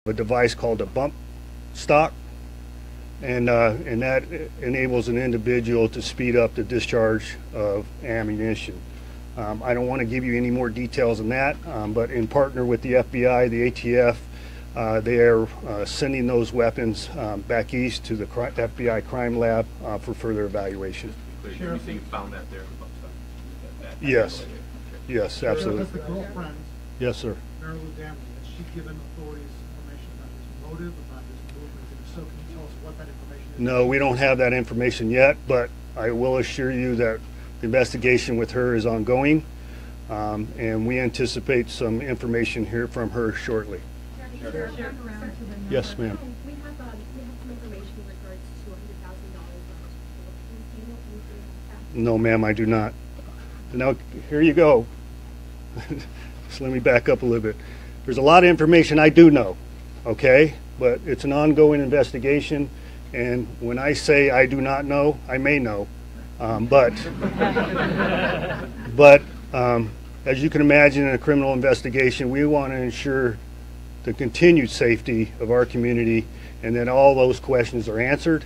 a device called a bump stock, and that enables an individual to speed up the discharge of ammunition. I don't want to give you any more details than that, but in partner with the FBI, the ATF, they are sending those weapons back east to the FBI crime lab for further evaluation. Sure. You say you found that there? Yes. Yes, absolutely. Has the girlfriend, Yes, sir. Mary Lou Damney, has she given authorities information about his motive, about his movement? And if so, can you tell us what that information is? No, we don't have that information yet, but I will assure you that the investigation with her is ongoing, and we anticipate some information here from her shortly. Yes, ma'am. We have some information in regards to $100,000 No, ma'am, I do not. Now, here you go. Just let me back up a little bit. There's a lot of information I do know, okay? But it's an ongoing investigation, and when I say I do not know, I may know. But as you can imagine, in a criminal investigation, we want to ensure the continued safety of our community and that all those questions are answered.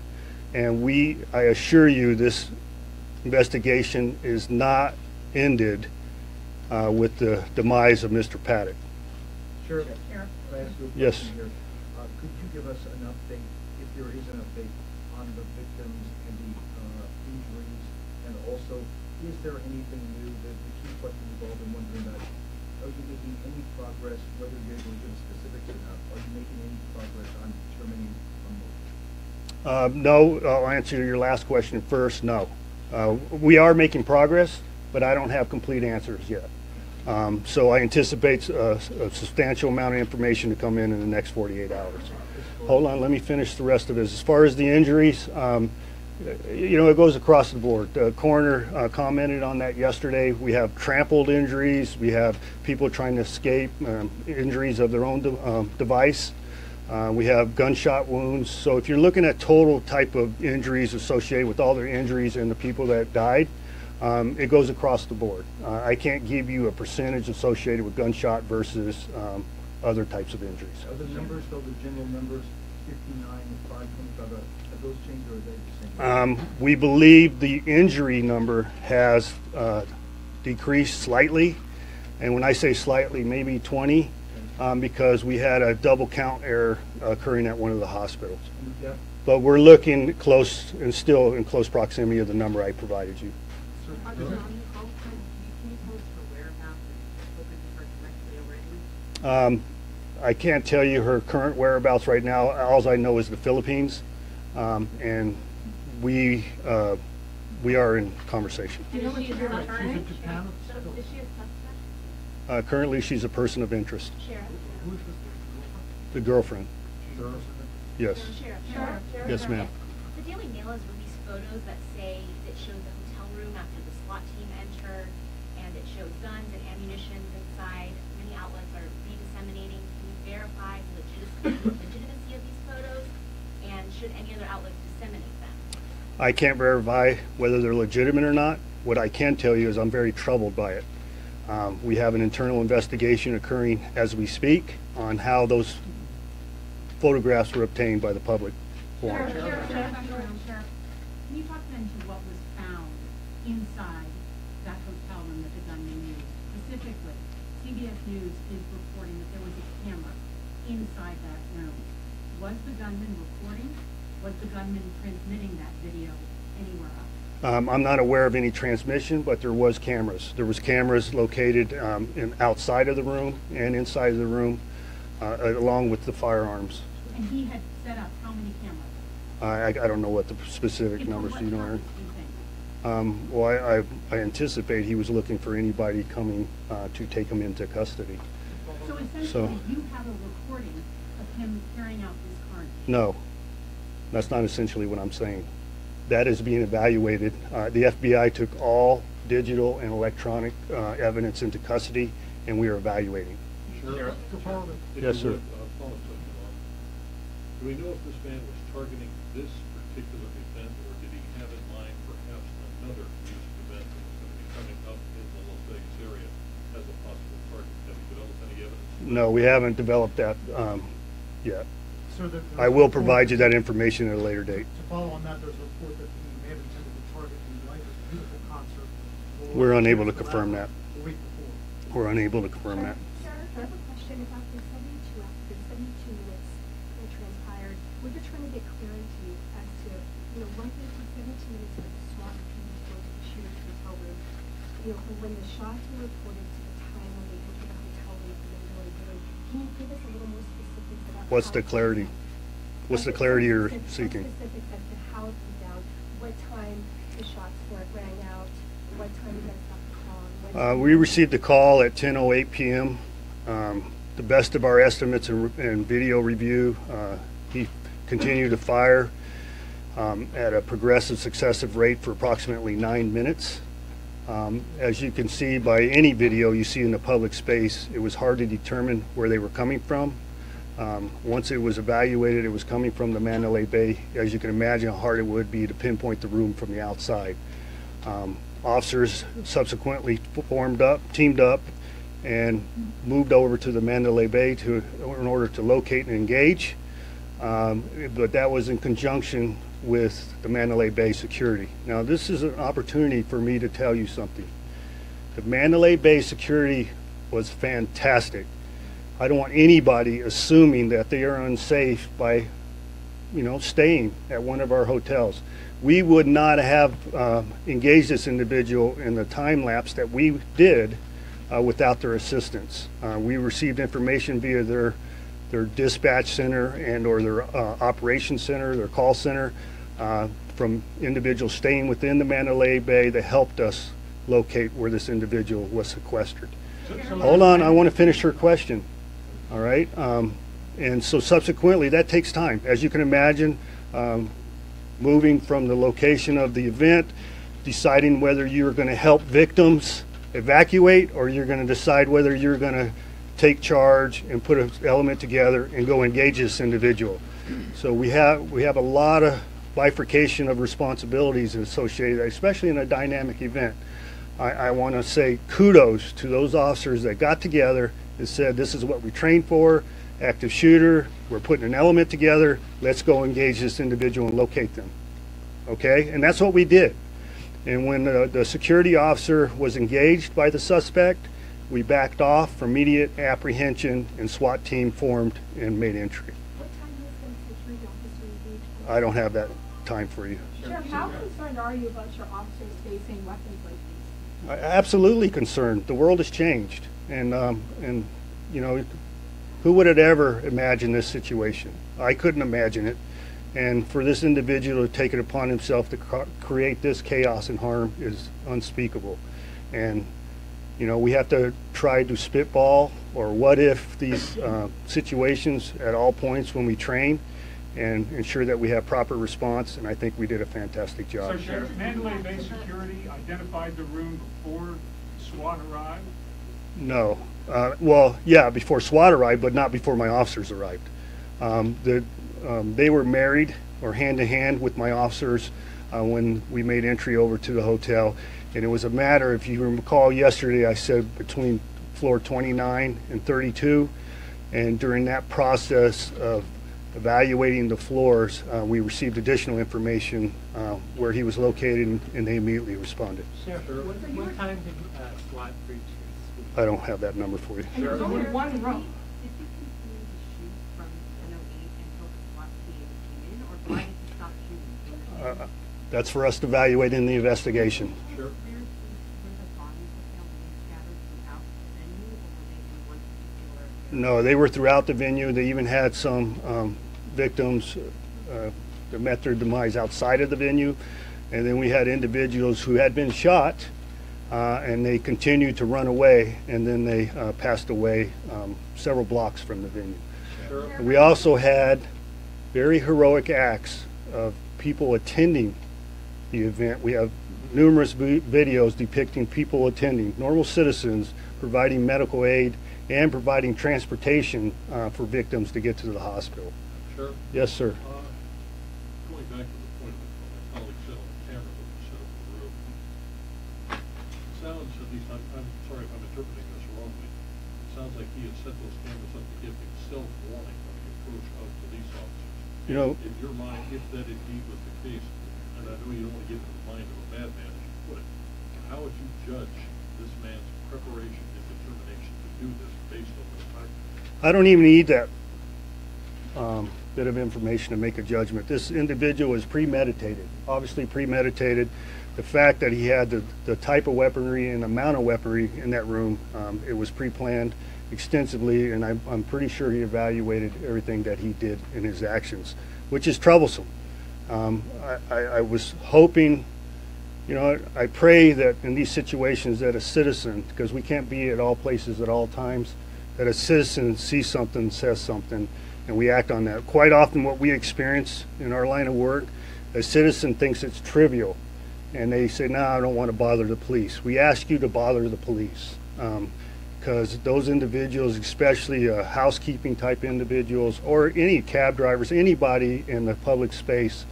And I assure you, this investigation is not ended with the demise of Mr. Paddock. Sheriff, can I ask you a Yes. question here? Could you give us an update, if there is an update, on the victims and the injuries? And also, is there anything new? The key question we've all been wondering about, are you making any progress, whether you're able to give specifics or not, are you making any progress on determining a motive? No, I'll answer your last question first. No. We are making progress, but I don't have complete answers yet. So I anticipate a substantial amount of information to come in the next 48 hours. Hold on, let me finish the rest of it. As far as the injuries, you know, it goes across the board. The coroner commented on that yesterday. We have trampled injuries. We have people trying to escape, injuries of their own device. We have gunshot wounds. So if you're looking at total type of injuries associated with all their injuries and the people that died, it goes across the board. I can't give you a percentage associated with gunshot versus other types of injuries. Are the numbers, though, the general numbers, 59, 525, have those changed or are they the same? We believe the injury number has decreased slightly. And when I say slightly, maybe 20, because we had a double count error occurring at one of the hospitals. But we're looking close and still in close proximity of the number I provided you. I can't tell you her current whereabouts right now. All I know is the Philippines, and we are in conversation. Currently, she's a person of interest. The girlfriend. Yes. Yes, ma'am. The Daily Mail has released photos that show the hotel room after the SWAT team entered, and it shows guns and ammunition inside. Many outlets are re-disseminating. Can you verify the legitimacy of these photos, and should any other outlets disseminate them? I can't verify whether they're legitimate or not. What I can tell you is I'm very troubled by it. We have an internal investigation occurring as we speak on how those photographs were obtained by the public forum. Sheriff, can you talk then to what was found inside that hotel room that the gunman used? Specifically, CBS News is reporting that there was a camera inside that room. Was the gunman recording? Was the gunman transmitting that video anywhere else? I'm not aware of any transmission, but there was cameras. There was cameras located outside of the room and inside of the room, along with the firearms. And he had set up how many cameras? I don't know what the specific numbers do you know. Well, I anticipate he was looking for anybody coming to take him into custody. So essentially, you have a recording of him carrying out this carnage? No, that's not essentially what I'm saying. That is being evaluated. The FBI took all digital and electronic evidence into custody, and we are evaluating. Sheriff? Yes, sir. Do we know if this man was targeting this particular event, or did he have in mind perhaps another music event that was going to be coming up in the Las Vegas area as a possible target? Have you developed any evidence? No, we haven't developed that yet. So there I was a will report- provide you that information at a later date. To follow on that, there's a report that he may have intended to target the Life is Beautiful concert. We're unable to confirm that. The week before. We're unable to confirm that. Sir, I have a question about the 72 minutes that transpired. We're just trying to get clarity as to, what the 17 minutes of the SWAT team was going to the shooter's hotel room. From when the shots were reported to the time when they entered the hotel room and then really doing. Can you give us a little more specifics about What's how the it clarity? went down? What's the clarity you're Some seeking? specifics as to how it went down, what time the shots rang out, what time you guys got the call. and when- We received a call at 10:08 p.m. The best of our estimates and video review, he continued to fire at a progressive successive rate for approximately 9 minutes. As you can see by any video you see in the public space, it was hard to determine where they were coming from. Once it was evaluated, it was coming from the Mandalay Bay. As you can imagine how hard it would be to pinpoint the room from the outside. Officers subsequently teamed up, and moved over to the Mandalay Bay in order to locate and engage. But that was in conjunction with the Mandalay Bay security. Now, this is an opportunity for me to tell you something. The Mandalay Bay security was fantastic. I don't want anybody assuming that they are unsafe by, staying at one of our hotels. We would not have engaged this individual in the time lapse that we did without their assistance. We received information via their dispatch center and or their operations center, their call center, from individuals staying within the Mandalay Bay that helped us locate where this individual was sequestered. Hold on, I want to finish her question. All right, and so subsequently that takes time. As you can imagine, moving from the location of the event, deciding whether you're going to help victims evacuate or you're going to decide whether you're going to take charge and put an element together and go engage this individual. So we have a lot of bifurcation of responsibilities associated, especially in a dynamic event. I want to say kudos to those officers that got together and said, this is what we trained for, active shooter, we're putting an element together, let's go engage this individual and locate them. Okay, and that's what we did. And when the security officer was engaged by the suspect, we backed off for immediate apprehension, and SWAT team formed and made entry. What time was the security officer engaged? I don't have that time for you. Sheriff, how concerned are you about your officers facing weapons like these? Absolutely concerned. The world has changed, and who would have ever imagined this situation? I couldn't imagine it, and for this individual to take it upon himself to create this chaos and harm is unspeakable. And we have to try to spitball or what if these situations at all points when we train, and ensure that we have proper response, and I think we did a fantastic job. So Sheriff, Mandalay Bay Security identified the room before SWAT arrived? No. Well, yeah, before SWAT arrived, but not before my officers arrived. They were married or hand-to-hand with my officers when we made entry over to the hotel. And it was a matter, if you recall yesterday, I said between floor 29 and 32. And during that process of evaluating the floors, we received additional information where he was located, and they immediately responded. Sheriff, what time did SWAT breach his? I don't have that number for you. And there's only one room. Did you continue to shoot from 10:08 until the SWAT team came in, or why did you stop shooting? That's for us to evaluate in the investigation. Sure. Were the bodies of them scattered throughout the venue, or were they in one particular area? No, they were throughout the venue. They even had some victims that met their demise outside of the venue. And then we had individuals who had been shot, and they continued to run away, and then they passed away several blocks from the venue. Sure. We also had very heroic acts of people attending the event. We have numerous videos depicting people attending, normal citizens providing medical aid and providing transportation for victims to get to the hospital. Sure. Yes, sir. Going back to the point that my colleague said on the camera that was set up in the room, it sounds, at least I'm sorry if I'm interpreting this wrongly, it sounds like he had set those cameras up to give himself warning of the approach of police officers. You know, In your mind, if that indeed was the case, and I know you don't want to get into the mind of a madman, as you put it, how would you judge this man's preparation and determination to do this based on this fact? I don't even need that bit of information to make a judgment. This individual was premeditated, obviously premeditated. The fact that he had the type of weaponry and amount of weaponry in that room, it was pre-planned extensively, and I'm pretty sure he evaluated everything that he did in his actions, which is troublesome. I was hoping, you know, I pray that in these situations that a citizen, because we can't be at all places at all times, that a citizen sees something, says something, and we act on that. Quite often what we experience in our line of work, a citizen thinks it's trivial, and they say, no, I don't want to bother the police. We ask you to bother the police, because those individuals, especially housekeeping type individuals, or any cab drivers, anybody in the public space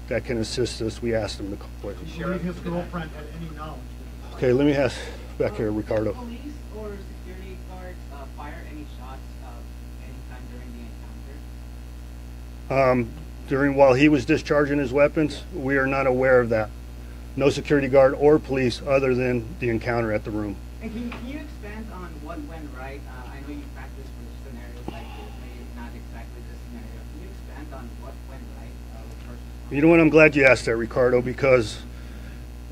that can assist us, we ask them to call. Do you believe his girlfriend had any knowledge? Okay, let me ask back here, Ricardo. Police or security guards fire any shots anytime during the encounter? While he was discharging his weapons, we are not aware of that. No security guard or police other than the encounter at the room. And can you expand on what went right? I know you practice for scenarios like this, maybe not exactly this scenario. Can you expand on what went right with first responders? You know what, I'm glad you asked that, Ricardo, because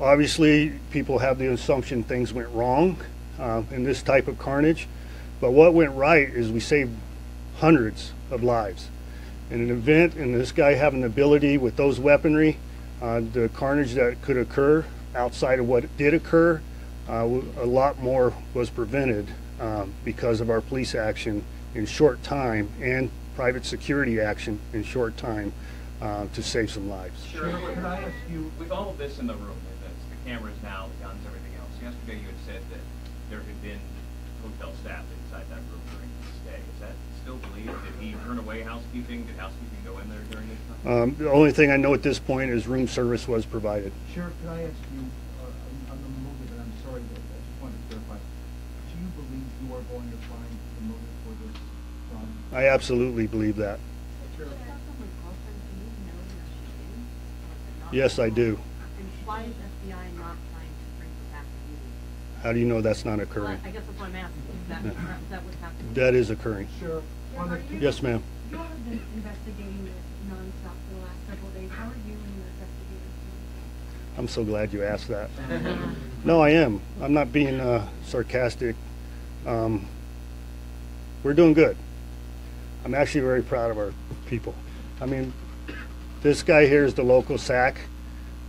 obviously people have the assumption things went wrong in this type of carnage, but what went right is we saved hundreds of lives. In an event, and this guy having the ability with those weaponry, the carnage that could occur outside of what did occur, a lot more was prevented because of our police action in short time and private security action in short time to save some lives. Sure, can I ask you, With all of this in the room, the cameras now, the guns, everything else, yesterday you had said that there had been hotel staff inside that room during the stay. Is that still believed? Did he turn away housekeeping? Did housekeeping go in there during this time? The only thing I know at this point is room service was provided. Sheriff, could I ask you, on the motive, and I'm sorry, but I just wanted to clarify, do you believe you are going to find the motive for this crime? I absolutely believe that. Yes, I do. And why is FBI not trying to bring her back to duty? How do you know that's not occurring? I guess that's what I'm asking. Is that what's happening? That is occurring. Sheriff, on the Yes, ma'am. You all have been investigating this nonstop for the last several days. How are you and your investigators doing? I'm so glad you asked that. No, I am. I'm not being sarcastic. We're doing good. I'm actually very proud of our people. I mean, this guy here is the local SAC,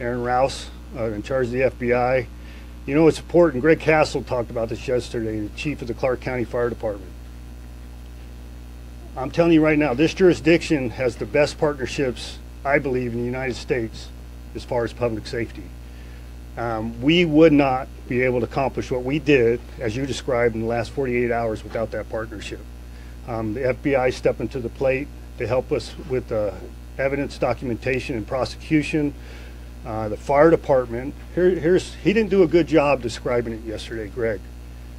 Aaron Rouse, in charge of the FBI. You know, it's important. Greg Castle talked about this yesterday, the chief of the Clark County Fire Department. I'm telling you right now, this jurisdiction has the best partnerships, I believe, in the United States as far as public safety. We would not be able to accomplish what we did, as you described, in the last 48 hours without that partnership. The FBI stepping to the plate to help us with evidence documentation and prosecution. The fire department, he didn't do a good job describing it yesterday, Greg.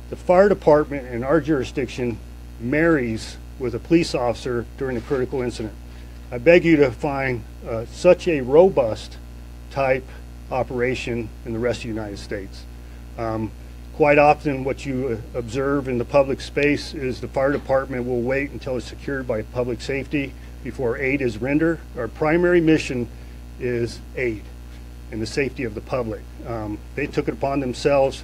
The fire department in our jurisdiction marries with a police officer during a critical incident. I beg you to find such a robust type operation in the rest of the United States. Quite often what you observe in the public space is the fire department will wait until it's secured by public safety before aid is rendered. Our primary mission is aid and the safety of the public. They took it upon themselves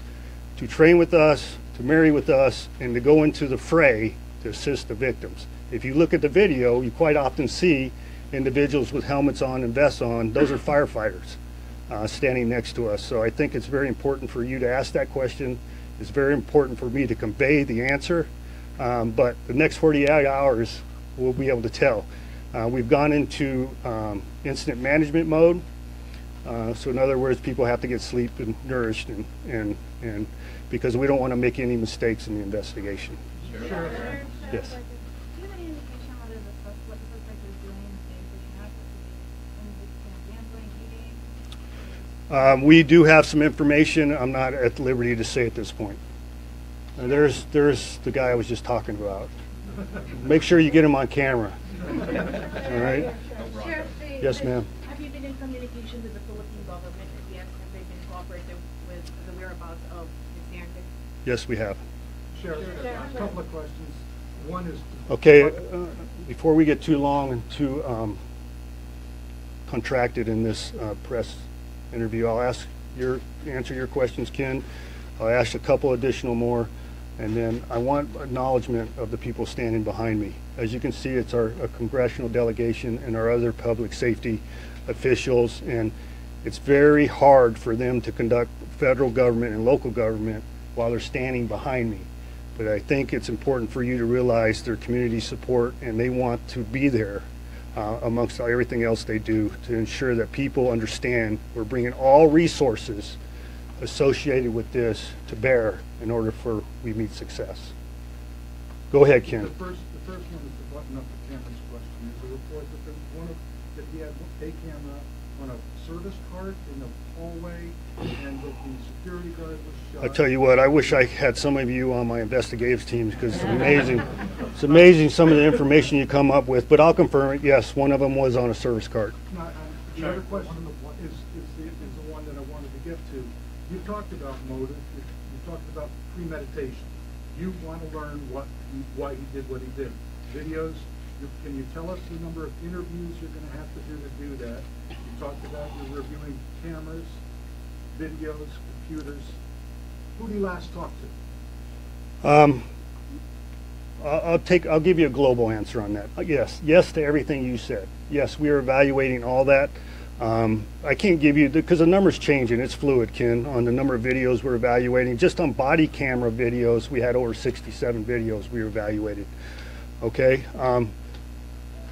to train with us, to marry with us, and to go into the fray to assist the victims. If you look at the video, you quite often see individuals with helmets on and vests on. Those are firefighters standing next to us. So I think it's very important for you to ask that question. It's very important for me to convey the answer. But the next 48 hours, we'll be able to tell. We've gone into incident management mode. So in other words, people have to get sleep and nourished, and because we don't want to make any mistakes in the investigation. Sure. Yes. Do you have any indication whether what the suspect was doing in the days that you have? Was he gambling, eating? We do have some information. I'm not at liberty to say at this point. There's the guy I was just talking about. Make sure you get him on camera. All right? Sheriff, Yes, ma'am. have you been in communication with the Philippine government, and yes, have they been cooperative with the whereabouts of Ms. Yankee? Yes, we have. Sheriff, a couple of questions. One is. Okay, before we get too long and too contracted in this press interview, I'll answer your questions, Ken. I'll ask a couple additional more, and then I want acknowledgement of the people standing behind me. As you can see, it's our congressional delegation and our other public safety officials, and it's very hard for them to conduct federal government and local government while they're standing behind me. But I think it's important for you to realize their community support, and they want to be there amongst everything else they do to ensure that people understand we're bringing all resources associated with this to bear in order for we meet success. Go ahead, Ken. The first one is to button up the camera's question. Is a report that he had a camera on a service cart in the hallway, and that the security guard was shot. I tell you what, I wish I had some of you on my investigative teams, because it's amazing. It's amazing some of the information you come up with. But I'll confirm it. Yes, one of them was on a service cart. Now, the other question is the one that I wanted to get to. You talked about motive. You talked about premeditation. You want to learn why he did what he did. Videos. Can you tell us the number of interviews you're going to have to do that? You talked about you're reviewing cameras, videos, computers. Who did you last talk to? I'll give you a global answer on that. Yes to everything you said. Yes, we are evaluating all that. I can't give you, because the number's changing. It's fluid, Ken, on the number of videos we're evaluating. Just on body camera videos, we had over 67 videos we evaluated. Okay.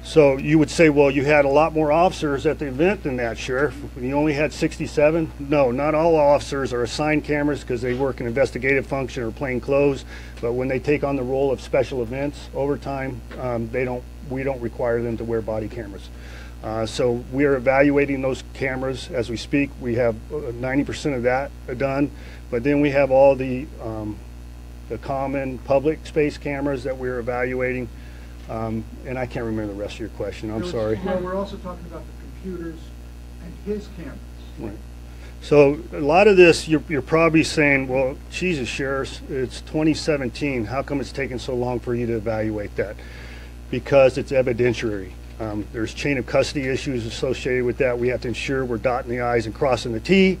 So you would say, well, you had a lot more officers at the event than that, Sheriff. You only had 67? No, not all officers are assigned cameras because they work an investigative function or plain clothes. But when they take on the role of special events over time, we don't require them to wear body cameras. So we are evaluating those cameras as we speak. We have 90% of that done, but then we have all the common public space cameras that we're evaluating. And I can't remember the rest of your question. I'm sorry. Well, we're also talking about the computers and his cameras. Right. So a lot of this, you're probably saying, well, Jesus, Sheriff, it's 2017. How come it's taking so long for you to evaluate that? Because it's evidentiary. There's chain of custody issues associated with that. We have to ensure we're dotting the I's and crossing the T,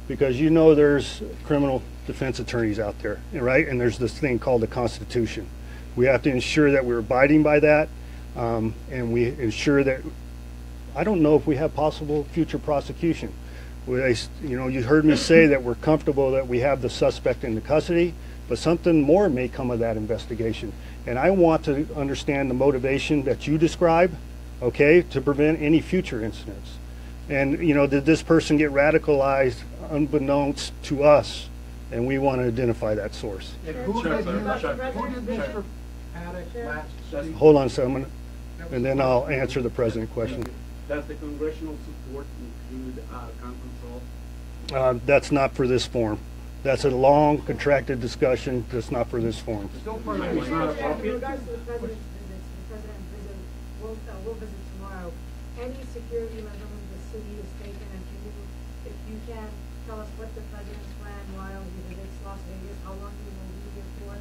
because you know there's criminal defense attorneys out there, right? And there's this thing called the Constitution. We have to ensure that we're abiding by that, and we ensure that, I don't know if we have possible future prosecution. You heard me say that we're comfortable that we have the suspect in the custody, but something more may come of that investigation. And I want to understand the motivation that you describe, okay, to prevent any future incidents. And, did this person get radicalized unbeknownst to us? And we want to identify that source. And who did Mr. Paddock last speak? Hold on a second, and then I'll answer the president question. Does the congressional support include gun control? That's not for this forum. That's a long, contracted discussion. That's not for this forum. Still part of In regards to the president's visits, the president will visit tomorrow. Any security measure the city is taking, and if you can tell us what the president's plan while he visits Las Vegas, how long he will be here for.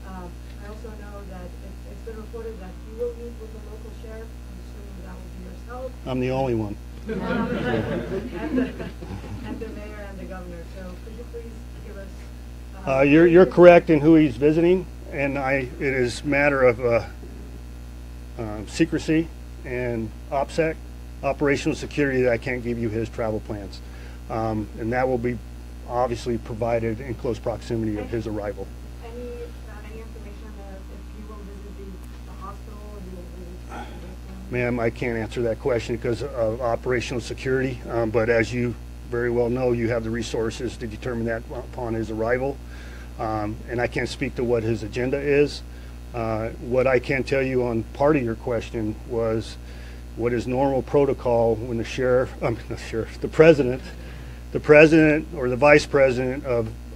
I also know that it's been reported that you will meet with the local sheriff. I'm assuming that will be yourself. I'm the only one. And the mayor and the governor. So could you please give us... You're correct in who he's visiting, and it is matter of secrecy and OPSEC, operational security, that I can't give you his travel plans. And that will be obviously provided in close proximity of his arrival. Any information if he will visit the hospital or he will visit... Ma'am, I can't answer that question because of operational security, but as you very well know, you have the resources to determine that upon his arrival. And I can't speak to what his agenda is. What I can tell you on part of your question was what is normal protocol when the president or the vice president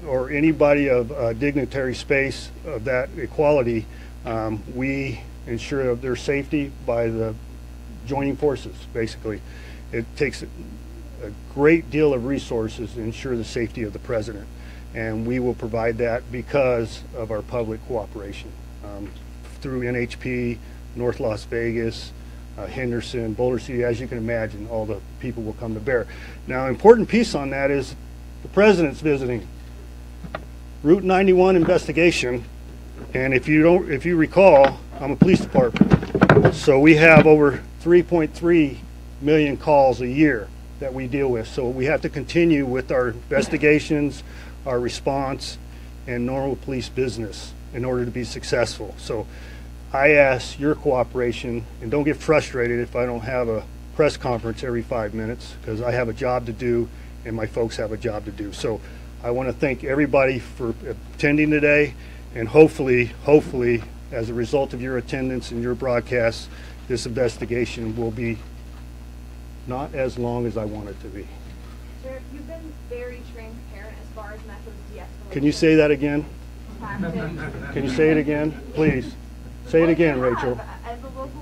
or anybody of dignitary space of that equality, we ensure their safety by the joining forces, basically. It takes a great deal of resources to ensure the safety of the president, and we will provide that because of our public cooperation through NHP, North Las Vegas, Henderson, Boulder City. As you can imagine, all the people will come to bear. Now, an important piece on that is the president's visiting. Route 91 investigation, and if you recall, I'm a police department, so we have over 3.3 million calls a year that we deal with. So we have to continue with our investigations, our response, and normal police business in order to be successful. So I ask your cooperation, and don't get frustrated if I don't have a press conference every 5 minutes, because I have a job to do and my folks have a job to do. So I want to thank everybody for attending today, and hopefully, as a result of your attendance and your broadcasts, this investigation will be not as long as I want it to be. Sheriff, you've been very transparent as far as methods de-escalation. Can you say that again? Tactics. Can you say it again, please? Say it again, Rachel. As a local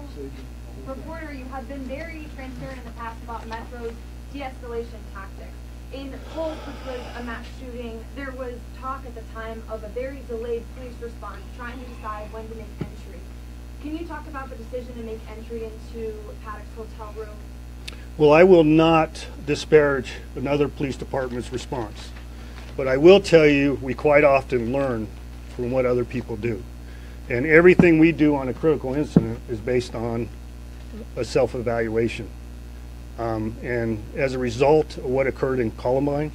reporter, you have been very transparent in the past about Metro's de-escalation tactics. In Polk, which was a mass shooting, there was talk at the time of a very delayed police response trying to decide when to make entry. Can you talk about the decision to make entry into Paddock's hotel room? Well, I will not disparage another police department's response, but I will tell you we quite often learn from what other people do. And everything we do on a critical incident is based on a self-evaluation. And as a result of what occurred in Columbine,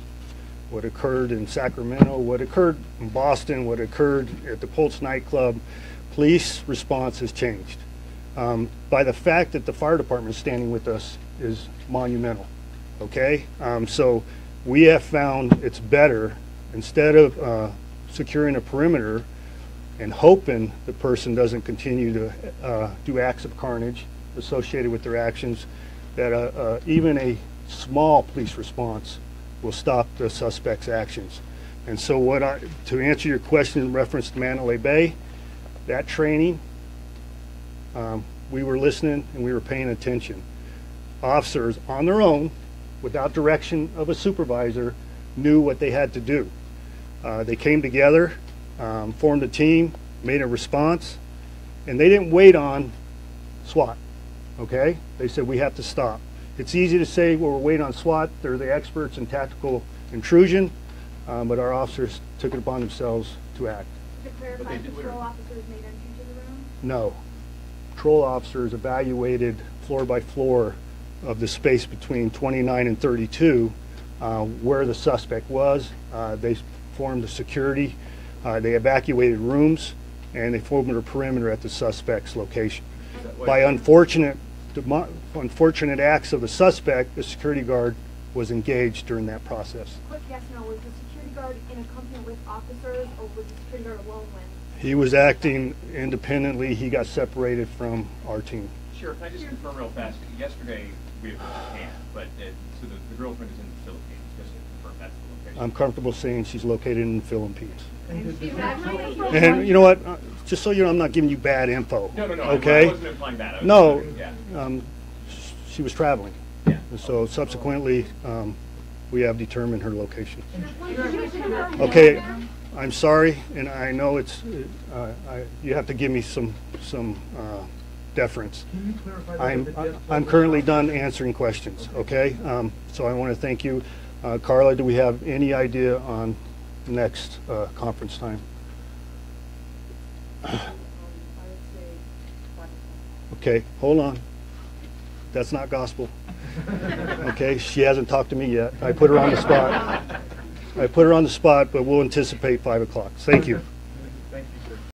what occurred in Sacramento, what occurred in Boston, what occurred at the Pulse nightclub, police response has changed. By the fact that the fire department is standing with us is monumental, okay? So we have found it's better, instead of securing a perimeter and hoping the person doesn't continue to do acts of carnage associated with their actions, that even a small police response will stop the suspect's actions. And so to answer your question in reference to Mandalay Bay, that training, we were listening and we were paying attention. Officers on their own, without direction of a supervisor, knew what they had to do. They came together, formed a team, made a response, and they didn't wait on SWAT, okay? They said, we have to stop. It's easy to say, well, we're waiting on SWAT. They're the experts in tactical intrusion, but our officers took it upon themselves to act. To clarify, patrol officers made entry to the room? No. Patrol officers evaluated floor by floor of the space between 29 and 32 where the suspect was. They formed a security. They evacuated rooms, and they formed a perimeter at the suspect's location. By unfortunate acts of the suspect, the security guard was engaged during that process. Quick yes, no. Was the security guard in accompaniment with officers, or was the security guard alone when? He was acting independently. He got separated from our team. Sure, can I just confirm real fast? Yesterday we were in Japan, but so the girlfriend is in the Philippines. Just to confirm that's the location. I'm comfortable saying she's located in the Philippines. And And you know what? Just so you know, I'm not giving you bad info. No. Okay? I wasn't implying that. No. Yeah. She was traveling. Yeah. And so subsequently, we have determined her location. Okay. I'm sorry, and I know it's you have to give me some deference. Can you clarify that? I'm currently done answering questions. Okay, so I want to thank you, Carla. Do we have any idea on next conference time? Okay, hold on. That's not gospel. Okay, she hasn't talked to me yet. I put her on the spot. But we'll anticipate 5 o'clock. Thank you.